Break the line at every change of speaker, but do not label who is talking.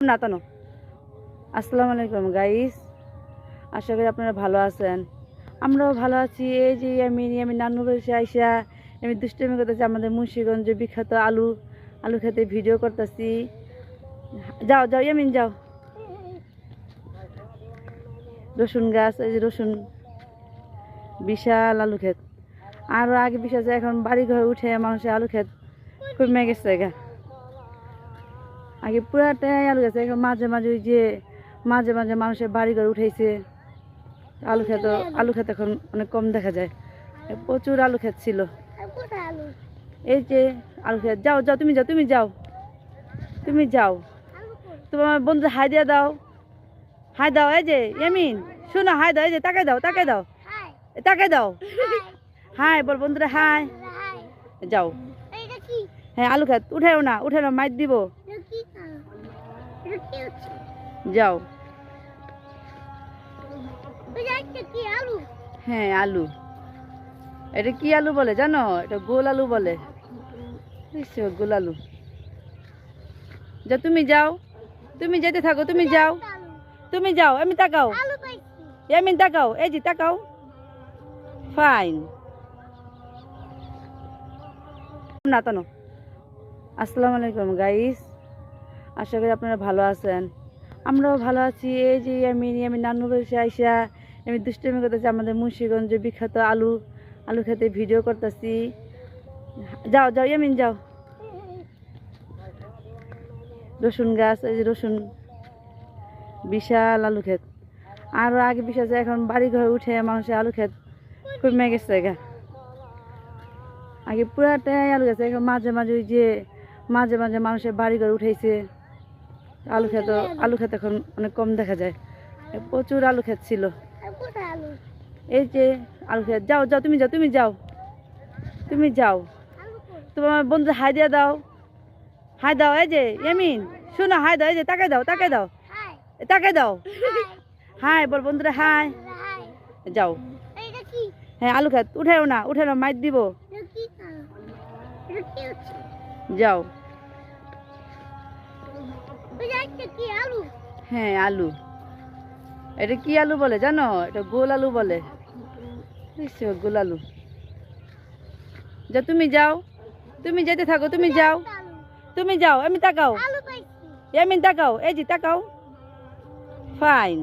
না তো। আসসালামু আলাইকুম গাইস, আশা করি আপনারা ভালো আছেন। আমরাও ভালো আছি। এই যে আমি নানু বাড়ি আইসা আমি দুষ্টুমি করতেছি। আমাদের মুন্সিগঞ্জে বিখ্যাত আলু আলু খেতে ভিডিও করতেছি। যাও যাও ইয়ামিন যাও। রসুন গাছ, এই যে রসুন, বিশাল আলু ক্ষেত। আরও আগে বিশাল, এখন বাড়ি ঘরে উঠে মানুষের আলু ক্ষেত কমে গেছে গা। আগে পুরাটাই আলু গেছে, এখন মাঝে মাঝে ওই যে মাঝে মাঝে মানুষের বাড়ি ঘর উঠেছে। আলু ক্ষেত এখন অনেক কম দেখা যায়। প্রচুর আলু ক্ষেত ছিল। এই যে আলু ক্ষেত। যাও যাও তুমি যাও, তুমি যাও, তুমি যাও। তোমার বন্ধু হাই দিয়ে দাও, হাই দাও। এই যে ইয়ামিন শোনো, হাই দাও। এই যে তাকে দাও, তাকে দাও, তাকে দাও। হাই বল বন্ধুরা, হাই। যাও। হ্যাঁ আলু ক্ষেত উঠেও না, উঠে না, মাইর দিব। যাও। হ্যাঁ আলু, এটা কি আলু বলে জানো? এটা গোল আলু বলে। গোল আলু। যা তুমি যাও, তুমি যেতে থাকো, তুমি যাও, তুমি যাও। আমি তাকাও, আমি তাকাও, এই যে তাকাও। ফাইন না তো। আসসালামু আলাইকুম গাইস, আশা করি আপনারা ভালো আছেন। আমরাও ভালো আছি। এই যে আমি নানু বাড়ি আইসা আমি দুষ্টুমি করতেছি। আমাদের মুন্সিগঞ্জে বিখ্যাত আলু খেতে ভিডিও করতেছি। যাও যাও ইয়ামিন যাও। রসুন গাছ, এই যে রসুন, বিশাল আলু ক্ষেত। আরও আগে বিশাল, এখন বাড়ি ঘরে উঠে মানুষের আলু ক্ষেত কমে গেছে গা। আগে পুরাটাই আলু গেছে, এখন মাঝে মাঝে ওই যে মাঝে মাঝে মানুষের বাড়ি ঘর উঠেছে। আলু ক্ষেত এখন অনেক কম দেখা যায়। প্রচুর আলু ক্ষেত ছিল। এই যে আলু ক্ষেত। যাও যাও তুমি যাও, তুমি যাও, তুমি যাও। তোমার বন্ধু হাই দিয়ে দাও, হাই দাও। এই যে ইয়ামিন শোনো, হাই দাও। এই যে তাকে দাও, তাকে দাও, তাকে দাও। হাই বল বন্ধুরা, হাই। যাও। হ্যাঁ আলু ক্ষেত উঠেও না, উঠে না, মাইর দিব। যাও। হ্যাঁ আলু, এটা কি আলু বলে জানো? এটা গোল আলু বলে। গোল আলু। যা তুমি যাও, তুমি যেতে থাকো, তুমি যাও, তুমি যাও। আমি তাকাও, আমি তাকাও, এই যে তাকাও। ফাইন।